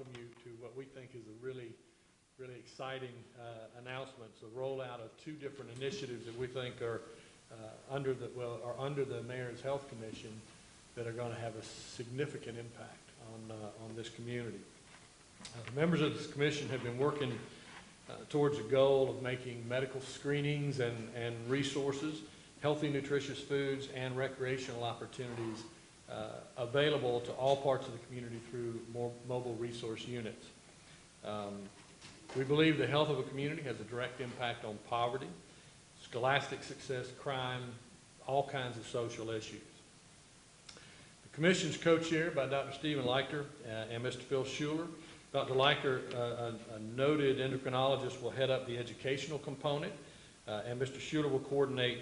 welcome you to what we think is a really exciting announcement. It's a rollout of two different initiatives that we think are under the Mayor's Health Commission that are going to have a significant impact on this community. The members of this commission have been working towards a goal of making medical screenings and resources, healthy, nutritious foods, and recreational opportunities available to all parts of the community through more mobile resource units. We believe the health of a community has a direct impact on poverty, scholastic success, crime, all kinds of social issues. The commission's co-chaired by Dr. Stephen Leichter and Mr. Phil Schuler. Dr. Leichter, a noted endocrinologist, will head up the educational component, and Mr. Schuler will coordinate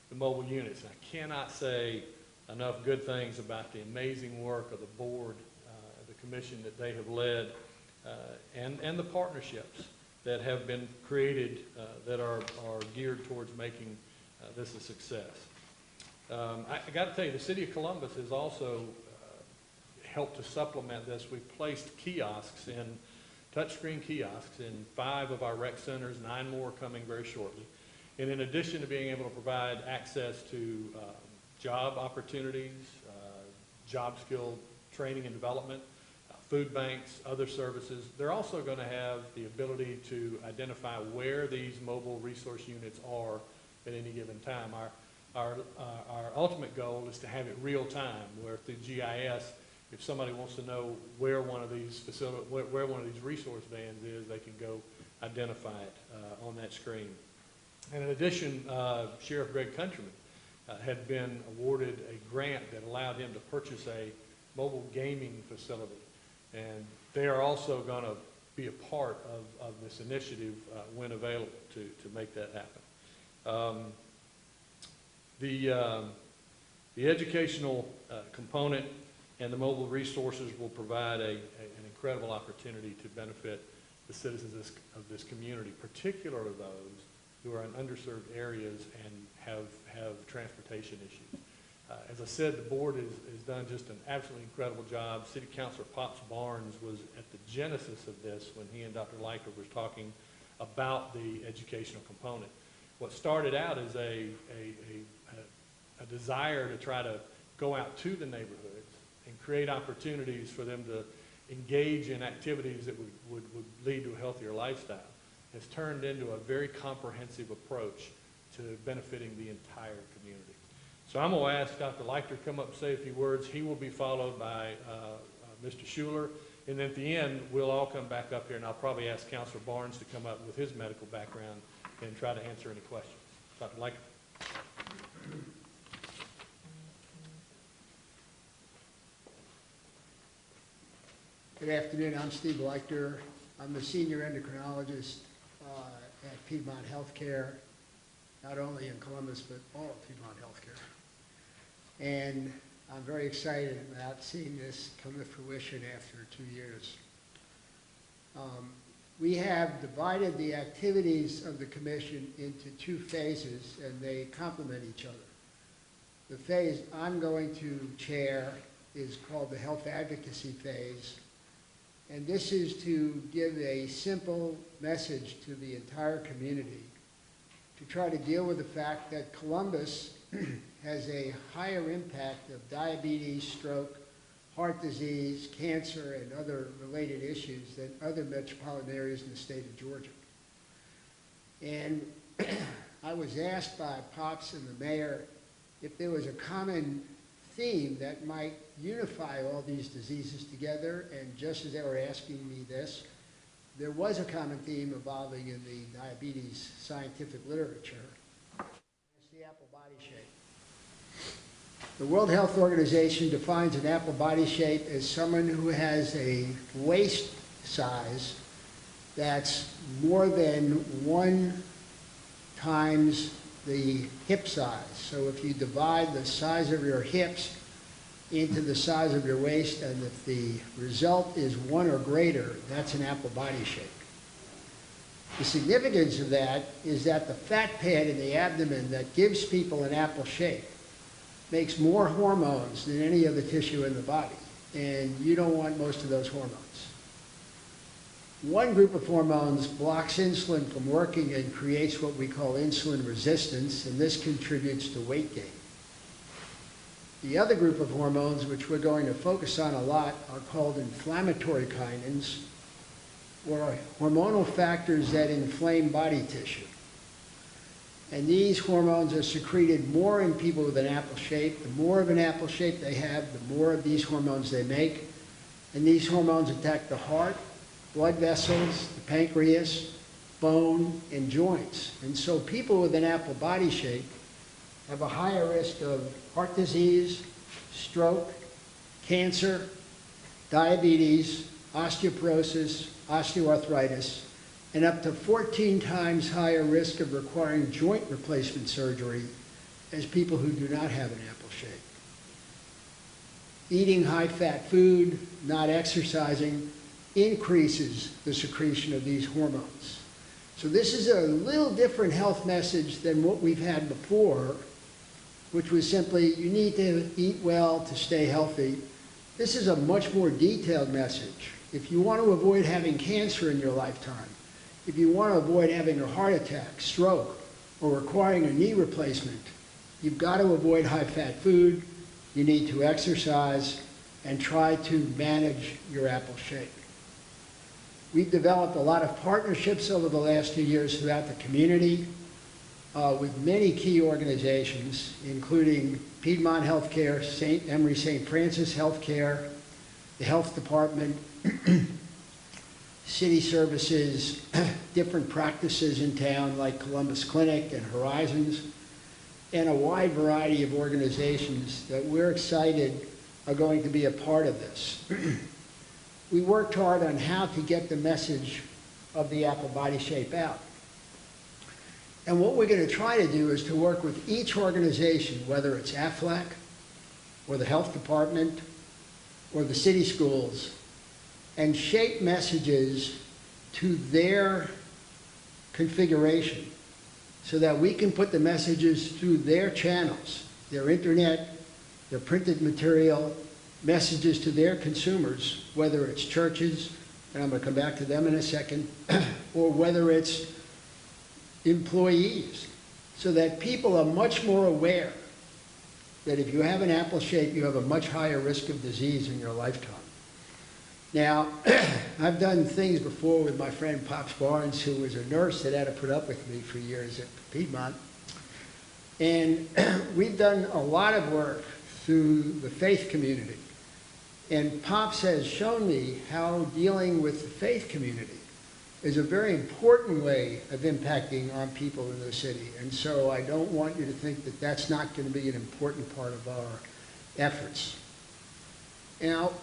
the mobile units. And I cannot say enough good things about the amazing work of the board, the commission that they have led, and the partnerships that have been created that are geared towards making this a success. I got to tell you, the city of Columbus has also helped to supplement this. We've placed kiosks touchscreen kiosks in 5 of our rec centers, 9 more coming very shortly. And in addition to being able to provide access to job opportunities, job skill training and development, food banks, other services, they're also going to have the ability to identify where these mobile resource units are at any given time. Our ultimate goal is to have it real time, where through GIS, if somebody wants to know where one of these where one of these resource vans is, they can go identify it on that screen. And in addition, Sheriff Greg Countryman had been awarded a grant that allowed him to purchase a mobile gaming facility. And they are also going to be a part of this initiative when available to make that happen. The educational component and the mobile resources will provide an incredible opportunity to benefit the citizens of this community, particularly those who are in underserved areas and have transportation issues. As I said, the board has done just an absolutely incredible job. City Councilor Pops Barnes was at the genesis of this when he and Dr. Leichter was talking about the educational component. What started out as a desire to try to go out to the neighborhoods and create opportunities for them to engage in activities that would lead to a healthier lifestyle has turned into a very comprehensive approach to benefiting the entire community. So I'm going to ask Dr. Leichter to come up and say a few words. He will be followed by Mr. Schuler, and then at the end, we'll all come back up here, and I'll probably ask Councilor Barnes to come up with his medical background and try to answer any questions. Dr. Leichter. Good afternoon. I'm Steve Leichter. I'm the senior endocrinologist at Piedmont Healthcare, not only in Columbus, but all of Piedmont Healthcare. And I'm very excited about seeing this come to fruition after 2 years. We have divided the activities of the commission into 2 phases, and they complement each other. The phase I'm going to chair is called the Health Advocacy phase. And this is to give a simple message to the entire community to try to deal with the fact that Columbus has a higher impact of diabetes, stroke, heart disease, cancer, and other related issues than other metropolitan areas in the state of Georgia. And I was asked by Pops and the mayor if there was a common theme that might unify all these diseases together, and just as they were asking me this, there was a common theme evolving in the diabetes scientific literature. It's the apple body shape. The World Health Organization defines an apple body shape as someone who has a waist size that's more than 1 times the hip size. So if you divide the size of your hips into the size of your waist, and if the result is 1 or greater, that's an apple body shape. The significance of that is that the fat pad in the abdomen that gives people an apple shape makes more hormones than any other tissue in the body, and you don't want most of those hormones. One group of hormones blocks insulin from working and creates what we call insulin resistance, and this contributes to weight gain. The other group of hormones, which we're going to focus on a lot, are called inflammatory kinins, or hormonal factors that inflame body tissue. And these hormones are secreted more in people with an apple shape. The more of an apple shape they have, the more of these hormones they make. And these hormones attack the heart, blood vessels, the pancreas, bone, and joints. And so people with an apple body shape have a higher risk of heart disease, stroke, cancer, diabetes, osteoporosis, osteoarthritis, and up to 14 times higher risk of requiring joint replacement surgery as people who do not have an apple shape. Eating high-fat food, not exercising, increases the secretion of these hormones. So this is a little different health message than what we've had before, which was simply, you need to eat well to stay healthy. This is a much more detailed message. If you want to avoid having cancer in your lifetime, if you want to avoid having a heart attack, stroke, or requiring a knee replacement, you've got to avoid high-fat food, you need to exercise, and try to manage your apple shape. We've developed a lot of partnerships over the last 2 years throughout the community with many key organizations, including Piedmont Healthcare, St. Emory St. Francis Healthcare, the Health Department, city services, different practices in town like Columbus Clinic and Horizons, and a wide variety of organizations that we're excited are going to be a part of this. We worked hard on how to get the message of the apple body shape out. And what we're going to try to do is to work with each organization, whether it's AFLAC, or the Health Department, or the city schools, and shape messages to their configuration so that we can put the messages through their channels, their internet, their printed material, messages to their consumers, whether it's churches, and I'm going to come back to them in a second, or whether it's employees, so that people are much more aware that if you have an apple shape, you have a much higher risk of disease in your lifetime. Now, I've done things before with my friend Pops Barnes, who was a nurse that had to put up with me for years at Piedmont. And we've done a lot of work through the faith community. And Pops has shown me how dealing with the faith community is a very important way of impacting on people in the city. And so I don't want you to think that that's not going to be an important part of our efforts. Now,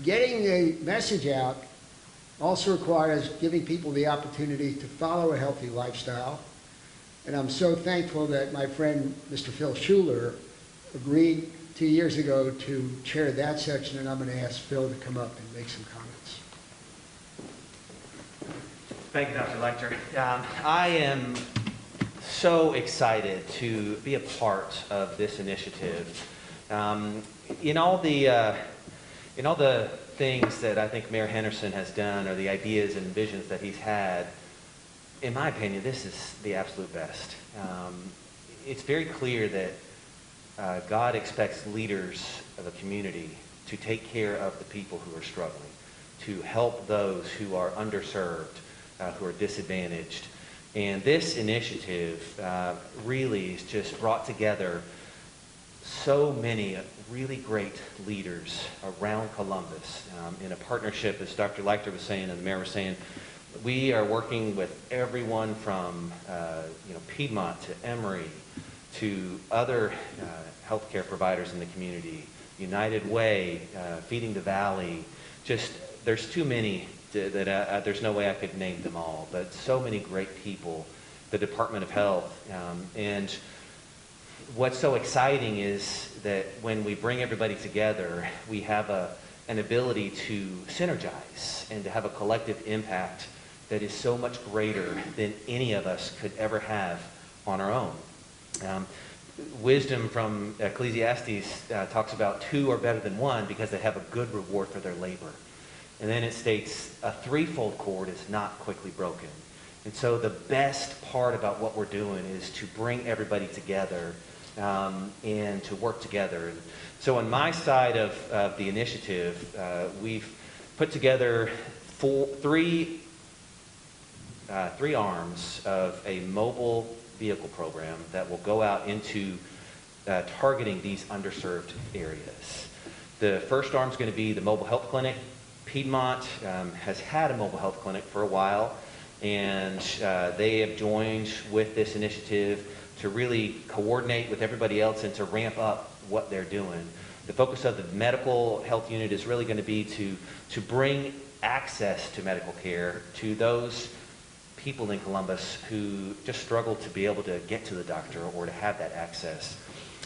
getting the message out also requires giving people the opportunity to follow a healthy lifestyle. And I'm so thankful that my friend, Mr. Phil Schuler, agreed 2 years ago to chair that section, and I'm going to ask Phil to come up and make some comments. Thank you, Dr. Lecter. I am so excited to be a part of this initiative. In all the things that I think Mayor Henderson has done, or the ideas and visions that he's had, in my opinion, this is the absolute best. It's very clear that God expects leaders of a community to take care of the people who are struggling, to help those who are underserved, who are disadvantaged. And this initiative really has just brought together so many really great leaders around Columbus in a partnership, as Dr. Lecter was saying and the mayor was saying. We are working with everyone from Piedmont to Emory to other healthcare providers in the community, United Way, Feeding the Valley. Just there's too many that there's no way I could name them all, but so many great people, the Department of Health. And what's so exciting is that when we bring everybody together, we have an ability to synergize and to have a collective impact that is so much greater than any of us could ever have on our own. Wisdom from Ecclesiastes talks about two are better than one because they have a good reward for their labor. And then it states a threefold cord is not quickly broken. And so the best part about what we're doing is to bring everybody together and to work together. And so on my side of the initiative, we've put together three arms of a mobile vehicle program that will go out into targeting these underserved areas. The first arm is going to be the mobile health clinic. Piedmont has had a mobile health clinic for a while, and they have joined with this initiative to really coordinate with everybody else and to ramp up what they're doing. The focus of the medical health unit is really going to be to bring access to medical care to those people in Columbus who just struggle to be able to get to the doctor or to have that access.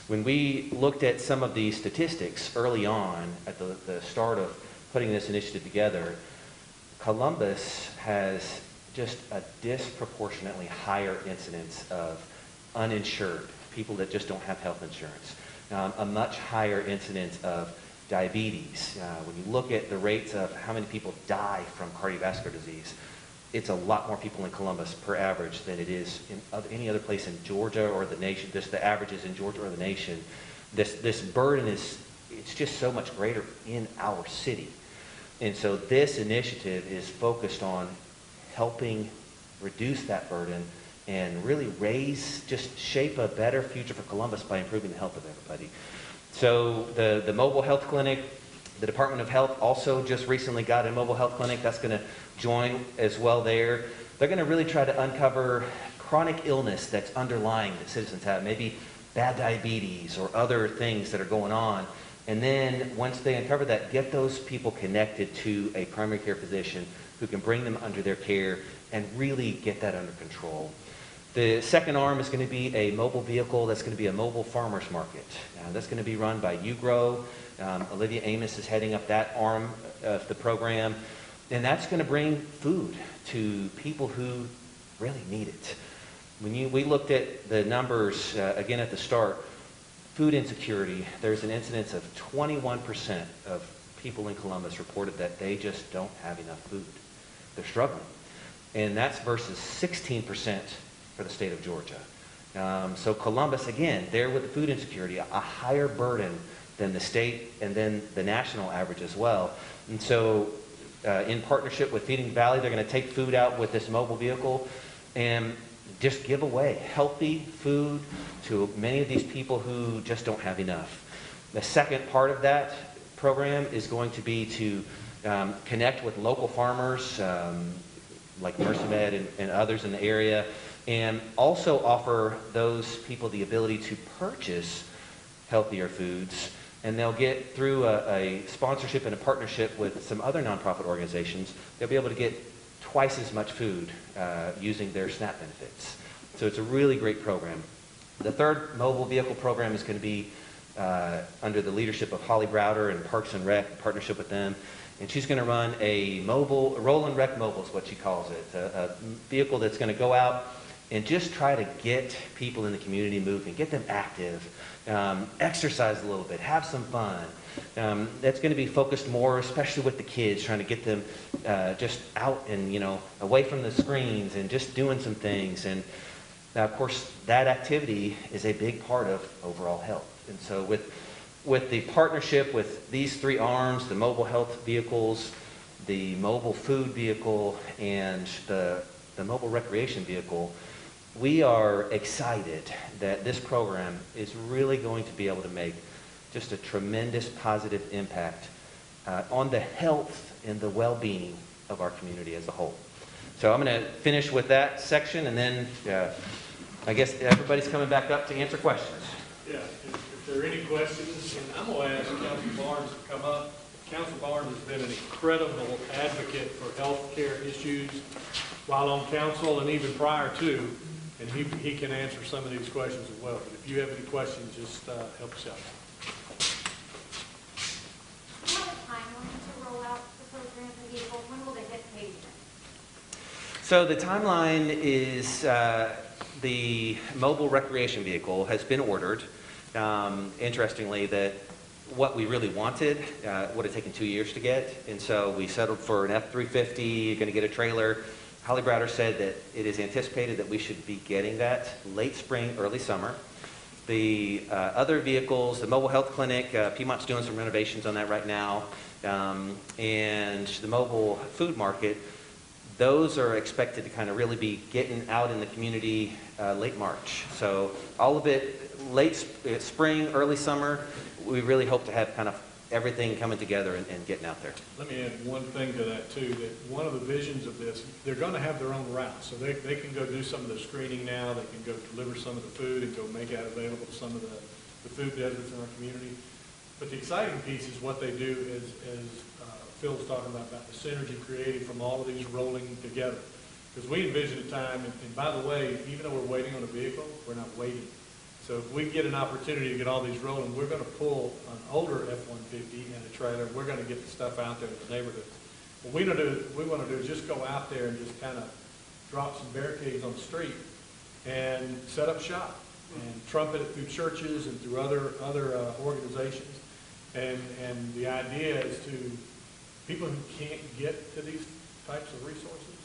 When we looked at some of the statistics early on at the start of putting this initiative together, Columbus has just a disproportionately higher incidence of uninsured, people that just don't have health insurance, a much higher incidence of diabetes. When you look at the rates of how many people die from cardiovascular disease, it's a lot more people in Columbus per average than it is in any other place in Georgia or the nation. Just the averages in Georgia or the nation. This burden it's just so much greater in our city. And so this initiative is focused on helping reduce that burden and really shape a better future for Columbus by improving the health of everybody. So the mobile health clinic, the Department of Health also just recently got a mobile health clinic that's going to join as well there. They're going to really try to uncover chronic illness that's underlying that citizens have, maybe bad diabetes or other things that are going on. And then once they uncover that, get those people connected to a primary care physician who can bring them under their care and really get that under control. The second arm is going to be a mobile vehicle that's going to be a mobile farmers market. That's going to be run by UGRO. Olivia Amos is heading up that arm of the program. And that's going to bring food to people who really need it. When we looked at the numbers, again at the start, food insecurity, there's an incidence of 21% of people in Columbus reported that they just don't have enough food. They're struggling. And that's versus 16% for the state of Georgia. So Columbus, again, there with the food insecurity, a higher burden than the state and then the national average as well. And so in partnership with Feeding Valley, they're going to take food out with this mobile vehicle and just give away healthy food to many of these people who just don't have enough. The second part of that program is going to be to connect with local farmers like Mercymed and others in the area, and also offer those people the ability to purchase healthier foods. And they'll get through a sponsorship and a partnership with some other nonprofit organizations, they'll be able to get twice as much food using their SNAP benefits. So it's a really great program. The third mobile vehicle program is going to be under the leadership of Holly Browder and Parks and Rec, in partnership with them. And she's going to run a roll and rec mobile is what she calls it, a vehicle that's going to go out and just try to get people in the community moving, get them active, exercise a little bit, have some fun. That's going to be focused more, especially with the kids, trying to get them just out and, away from the screens and just doing some things. And of course, that activity is a big part of overall health. And so with the partnership with these three arms, the mobile health vehicles, the mobile food vehicle, and the mobile recreation vehicle, we are excited that this program is really going to be able to make just a tremendous positive impact on the health and the well-being of our community as a whole. So I'm going to finish with that section, and then I guess everybody's coming back up to answer questions. Yeah, if there are any questions, and I'm going to ask Councilor Barnes to come up. Councilor Barnes has been an incredible advocate for health care issues while on council and even prior to, and he can answer some of these questions as well. But if you have any questions, just help us out. Do you have a timeline to roll out the programs and vehicles? When will they get paid? So the timeline is the mobile recreation vehicle has been ordered. Interestingly, that what we really wanted. Would have taken 2 years to get, and so we settled for an F-350, going to get a trailer. Holly Browder said that it is anticipated that we should be getting that late spring, early summer. The other vehicles, the mobile health clinic, Piedmont's doing some renovations on that right now, and the mobile food market, those are expected to kind of really be getting out in the community late March. So all of it late spring, early summer, we really hope to have kind of everything coming together and getting out there. Let me add one thing to that too, that one of the visions of this, they're going to have their own route. So they can go do some of the screening now, they can go deliver some of the food and go make that available to some of the food deserts in our community. But the exciting piece is what they do is, as Phil was talking about the synergy created from all of these rolling together. Because we envision a time, and by the way, even though we're waiting on a vehicle, we're not waiting. So if we get an opportunity to get all these rolling, we're going to pull an older F-150 and a trailer. We're going to get the stuff out there in the neighborhoods. What we want to do is just go out there and just kind of drop some barricades on the street and set up shop and trumpet it through churches and through other organizations. And the idea is to people who can't get to these types of resources,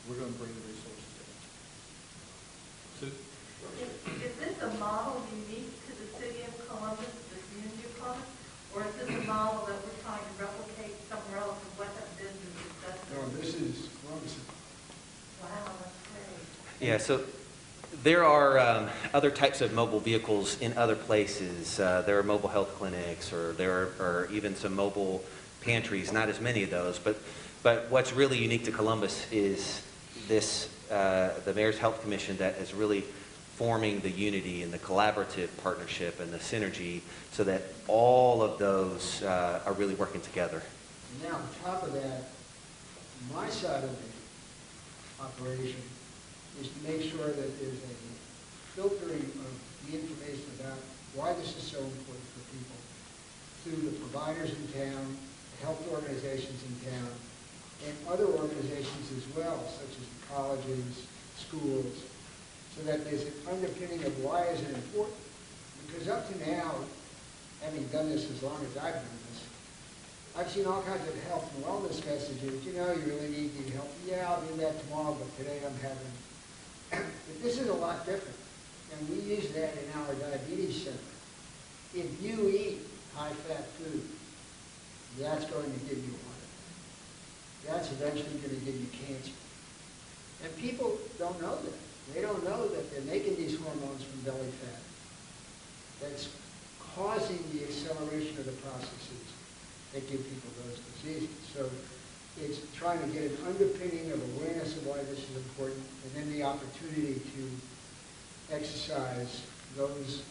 we're going to bring the resources to them. So, Is this a model unique to the city of Columbus, the community of Columbus, or is this a model that we're trying to replicate somewhere else and what that business is done? No, this is Columbus. Wow, that's great. Yeah, so there are other types of mobile vehicles in other places. There are mobile health clinics, or there are even some mobile pantries, not as many of those, but what's really unique to Columbus is this, the Mayor's Health Commission that is really forming the unity and the collaborative partnership and the synergy so that all of those are really working together. And now, on top of that, my side of the operation is to make sure that there's a filtering of the information about why this is so important for people through the providers in town, the health organizations in town, and other organizations as well, such as the colleges, schools, so that there's an underpinning of why is it important. Because up to now, having done this as long as I've done this, I've seen all kinds of health and wellness messages. You know, you really need to help. Yeah, I'll do that tomorrow, but today I'm having. But this is a lot different. And we use that in our diabetes center. If you eat high-fat food, that's going to give you a heart attack. That's eventually going to give you cancer. And people don't know that. They don't know that they're making these hormones from belly fat. That's causing the acceleration of the processes that give people those diseases. So it's trying to get an underpinning of awareness of why this is important, and then the opportunity to exercise those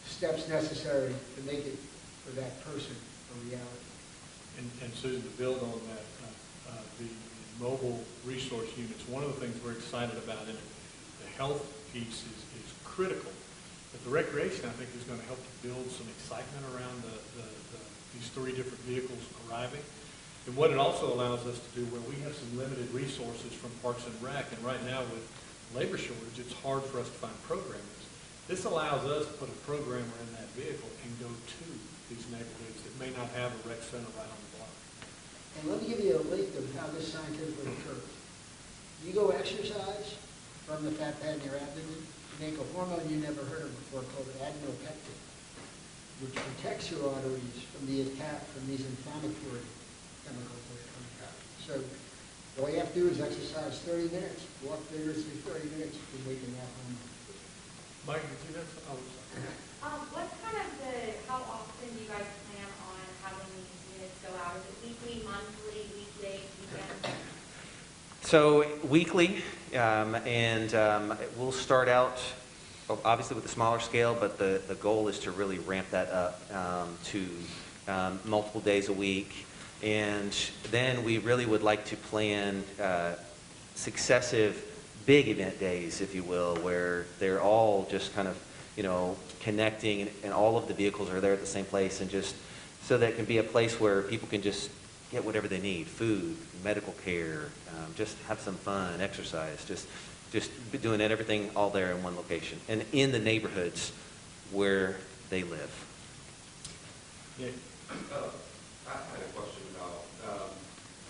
steps necessary to make it for that person a reality. and Susan, to build on that, the mobile resource units, one of the things we're excited about in it, the health piece is critical, but the recreation, I think, is going to help to build some excitement around these three different vehicles arriving. And what it also allows us to do, where we have some limited resources from Parks and Rec, and right now with labor shortage, it's hard for us to find programmers. This allows us to put a programmer in that vehicle and go to these neighborhoods that may not have a rec center right on the block. And let me give you a link of how this scientifically occurs. You go exercise from the fat pad in your abdomen, you make a hormone you never heard of before called adrenopectin, which protects your arteries from the attack from these inflammatory chemicals that are coming out. So all you have to do is exercise 30 minutes, walk vigorously 30 minutes, you're making that hormone. Mike, did you have some? What's kind of how often do you guys plan on having these units go out? Is it weekly, monthly, weekday, weekend? So weekly, and we'll start out obviously with a smaller scale, but the goal is to really ramp that up to multiple days a week. And then we really would like to plan successive big event days, if you will, where they're all just kind of, connecting, and all of the vehicles are there at the same place, and just so that it can be a place where people can just get whatever they need, food, medical care, just have some fun, exercise, just be doing everything all there in one location and in the neighborhoods where they live. Nick? I had a question about,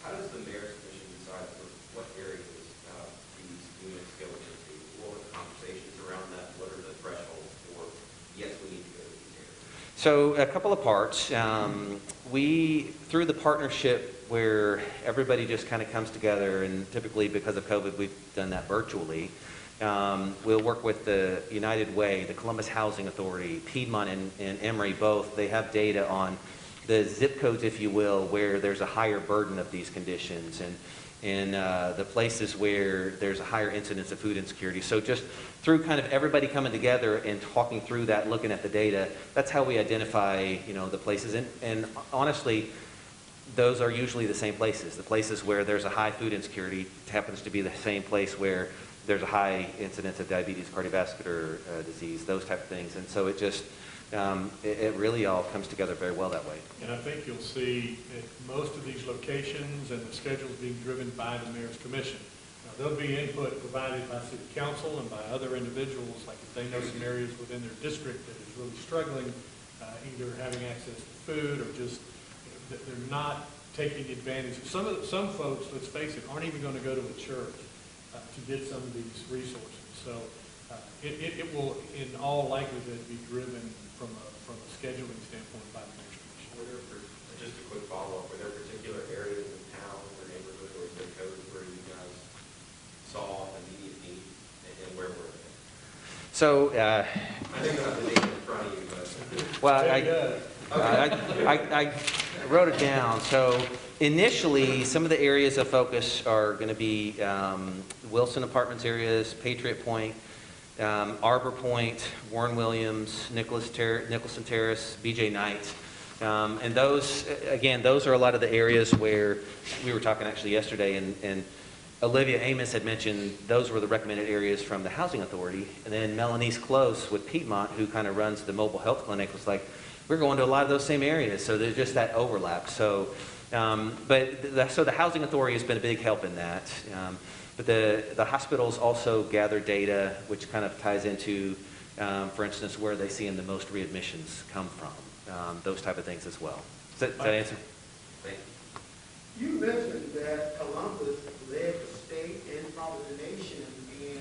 how does the mayor's commission decide for what areas these units go into? What are the conversations around that? What are the thresholds for, yes, we need to go to these areas? So a couple of parts. We, through the partnership where everybody just kind of comes together, and typically because of COVID, we've done that virtually. We'll work with the United Way, the Columbus Housing Authority, Piedmont and Emory both. They have data on the zip codes, if you will, where there's a higher burden of these conditions, and the places where there's a higher incidence of food insecurity. So just through kind of everybody coming together and talking through that, looking at the data, that's how we identify, the places. And honestly, those are usually the same places. The places where there's a high food insecurity happens to be the same place where there's a high incidence of diabetes, cardiovascular disease, those type of things. And so it just, it really all comes together very well that way. And I think you'll see at most of these locations and the schedules being driven by the mayor's commission. Now, there'll be input provided by city council and by other individuals, like if they know some areas within their district that is really struggling, either having access to food or just, that they're not taking advantage. Some folks, let's face it, aren't even going to go to a church to get some of these resources. So it will, in all likelihood, be driven from a scheduling standpoint by the mayor's commission. Just a quick follow-up, were there particular areas in town or neighborhood or zip codes where you guys saw immediate need, and where were they? So, I think I have the data in front of you, but. well, I wrote it down. So initially, some of the areas of focus are going to be Wilson Apartments areas, Patriot Point, Arbor Point, Warren Williams, Nicholson Terrace, BJ Knight. And those, again, those are a lot of the areas where we were talking actually yesterday, and Olivia Amos had mentioned those were the recommended areas from the Housing Authority. And then Melanese Close with Piedmont, who kind of runs the mobile health clinic, was like, we're going to a lot of those same areas. So there's just that overlap. So, so the Housing Authority has been a big help in that. But the hospitals also gather data, which kind of ties into, for instance, where they seeing the most readmissions come from, those type of things as well. Does that answer? Thank you. You mentioned that Columbus led the state and probably the nation in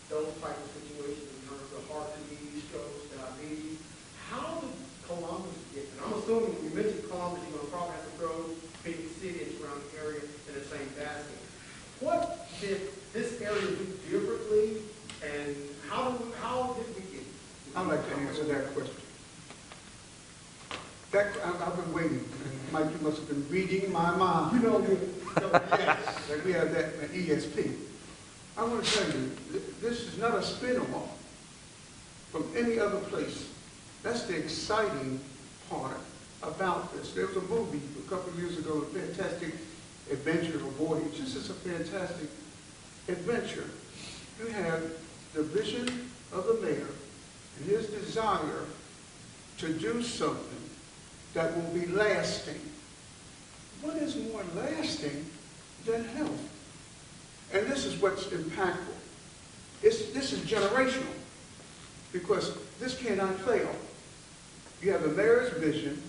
those type of situations in terms of heart disease, strokes, diabetes. How did Columbus get it? I'm assuming when you mentioned Columbus, you're going to probably have to throw Phoenix City and surrounding area in the same basket. What did this area do differently, and how did we get it? I'd like to answer that question. I've been waiting. Mike, you must have been reading my mind. You know, Yes, like we have that at ESP. I want to tell you, this is not a spin-off from any other place. That's the exciting part about this. There was a movie a couple of years ago, a fantastic adventure of voyage. This is a fantastic adventure. You have the vision of the mayor and his desire to do something that will be lasting. What is more lasting than health? And this is what's impactful. This is generational, because this cannot fail. You have the mayor's vision.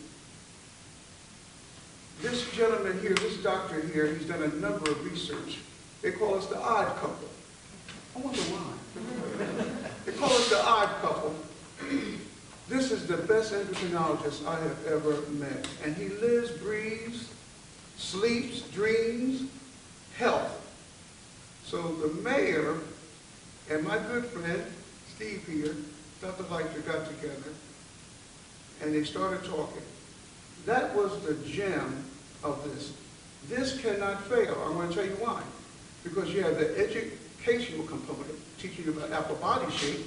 This gentleman here, this doctor here, he's done a number of research. They call us the odd couple. I wonder why. They call us the odd couple. This is the best endocrinologist I have ever met. And he lives, breathes, sleeps, dreams, health. So the mayor and my good friend, Steve here, Dr. Leiter, got together and they started talking. That was the gem of this. This cannot fail. I'm going to tell you why. Because you have the educational component, teaching you about upper body shape.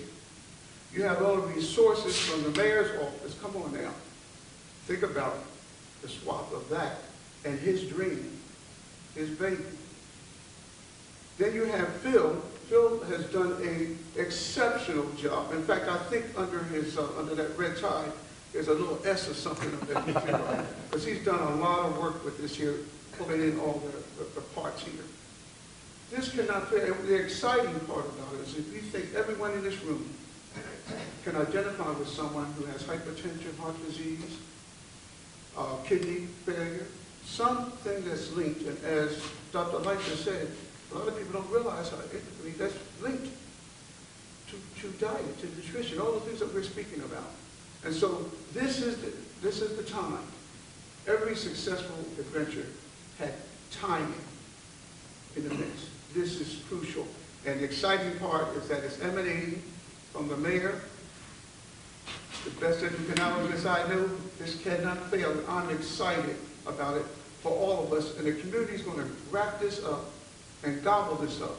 You have all of these sources from the mayor's office. Come on now. Think about the swap of that and his dream, his baby. Then you have Phil. Phil has done an exceptional job. In fact, I think under his under that red tie, there's a little S or something up there, because he's done a lot of work with this here, pulling in all the parts here. This cannot fail. The exciting part about it is if you think everyone in this room can identify with someone who has hypertension, heart disease, kidney failure, something that's linked. And as Dr. Leitner said, a lot of people don't realize how that's linked to diet, to nutrition, all the things that we're speaking about. And so this is the time. Every successful adventure had timing in the mix. This is crucial. And the exciting part is that it's emanating from the mayor. The best educated analyst I know, this cannot fail. And I'm excited about it for all of us. And the community is going to wrap this up and gobble this up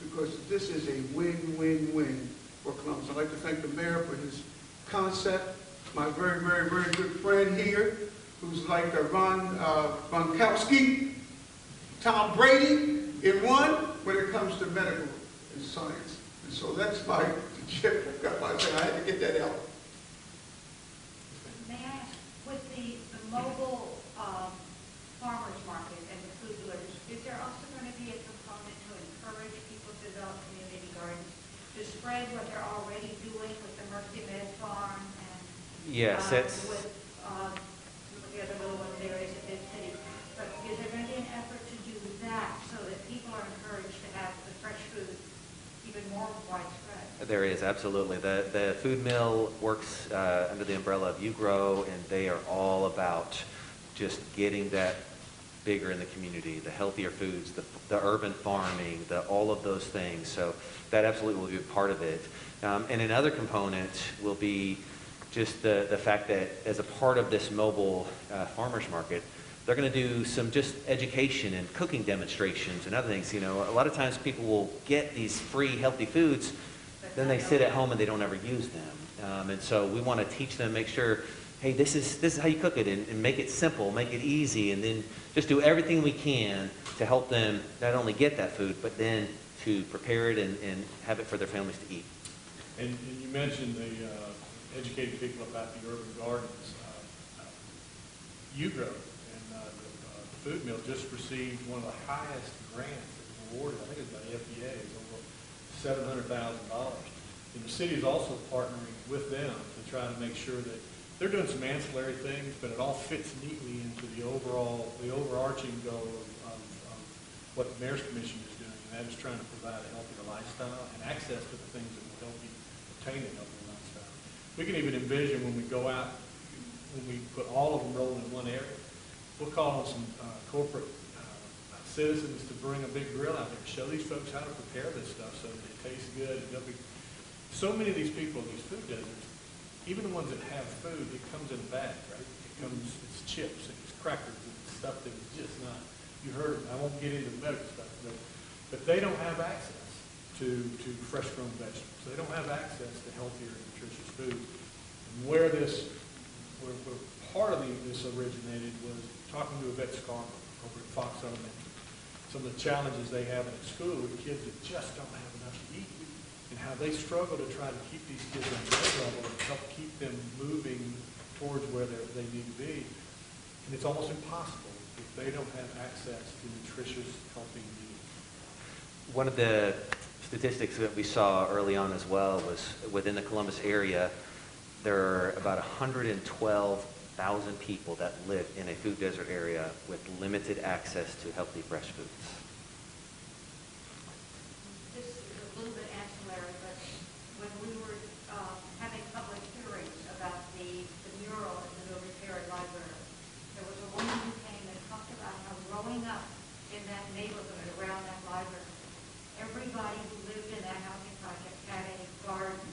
because this is a win-win-win for Columbus. I'd like to thank the mayor for his concept. My very, very, very good friend here, who's like a Gronkowski, Tom Brady in one when it comes to medical and science. And so that's my tip. I had to get that out. May I ask, with the mobile farmers market and the food deliveries, is there also going to be a component to encourage people to develop community gardens, to spread what they're already doing with the Mercy Med Farm and Yes, it's, with some of the other little ones areas in big cities? But is there going to be an effort to do that so that people are encouraged to have the fresh food even more widespread? there is, absolutely. The food mill works under the umbrella of You Grow, and they are all about just getting that bigger in the community, the healthier foods, the urban farming, all of those things. So that absolutely will be a part of it. And another component will be just the fact that as a part of this mobile farmers market, they're going to do some just education and cooking demonstrations and other things. You know, a lot of times people will get these free healthy foods, then they sit at home and they don't ever use them. And so we want to teach them, make sure, hey, this is how you cook it, and make it simple, make it easy, and then just do everything we can to help them not only get that food, but then to prepare it and have it for their families to eat. And you mentioned educating people about the urban gardens. UGRO and the food mill just received one of the highest grants that was awarded, I think it's by the FDA, it's over $700,000. And the city is also partnering with them to try to make sure that they're doing some ancillary things, but it all fits neatly into the overarching goal of what the Mayor's Commission is doing, and that is trying to provide a healthier lifestyle and access to the things that will help you obtain a healthier lifestyle. We can even envision when we go out, when we put all of them rolling in one area, we'll call on some corporate citizens to bring a big grill out there and show these folks how to prepare this stuff so that it tastes good. And they'll be, so many of these people in these food deserts, even the ones that have food, it comes in a bag, right? It's chips and it's crackers and it's stuff that is just not, you heard, I won't get into the medical stuff, but they don't have access to fresh grown vegetables. They don't have access to healthier and nutritious food. And where part of this originated was talking to Yvette Scarborough over at Fox Elementary. Some of the challenges they have in school with kids that just don't have enough to eat, and how they struggle to try to keep these kids on grade level and help keep them moving towards where they need to be. And it's almost impossible if they don't have access to nutritious, healthy meals. One of the statistics that we saw early on as well was within the Columbus area, there are about 112,000 people that live in a food desert area with limited access to healthy fresh foods. This is a little bit ancillary, but when we were having public hearings about the mural in the military library, there was a woman who came and talked about how growing up in that neighborhood around that library, everybody who lived in that housing project had a garden,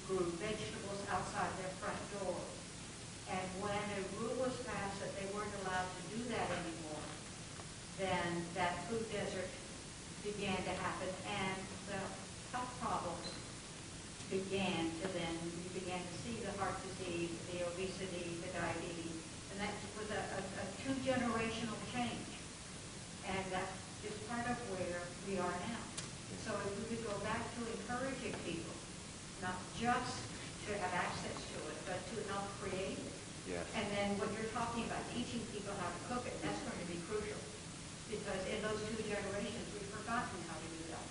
grew vegetables outside their front door. And when a rule was passed that they weren't allowed to do that anymore, then that food desert began to happen, and the health problems began to then, you began to see the heart disease, the obesity, the diabetes, and that was a two-generational change. And that is part of where we are now. So if we could go back to encouraging people, not just to have access to it, but to help create it. Yes. And then what you're talking about, teaching people how to cook it, that's going to be crucial. Because in those two generations, we've forgotten how to do that.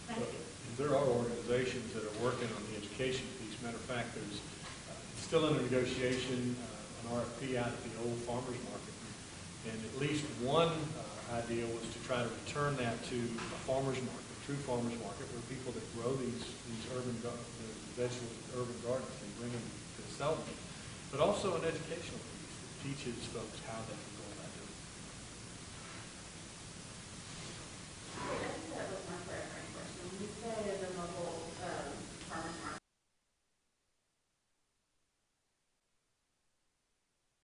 Thank you. There are organizations that are working on the education piece. Matter of fact, there's it's still under negotiation. an RFP out at the old farmer's market. And at least one idea was to try to return that to a farmer's market, a true farmer's market, where people that grow these the vegetables, urban gardens, can bring them to sell them. But also an educational piece that teaches folks how they can go about doing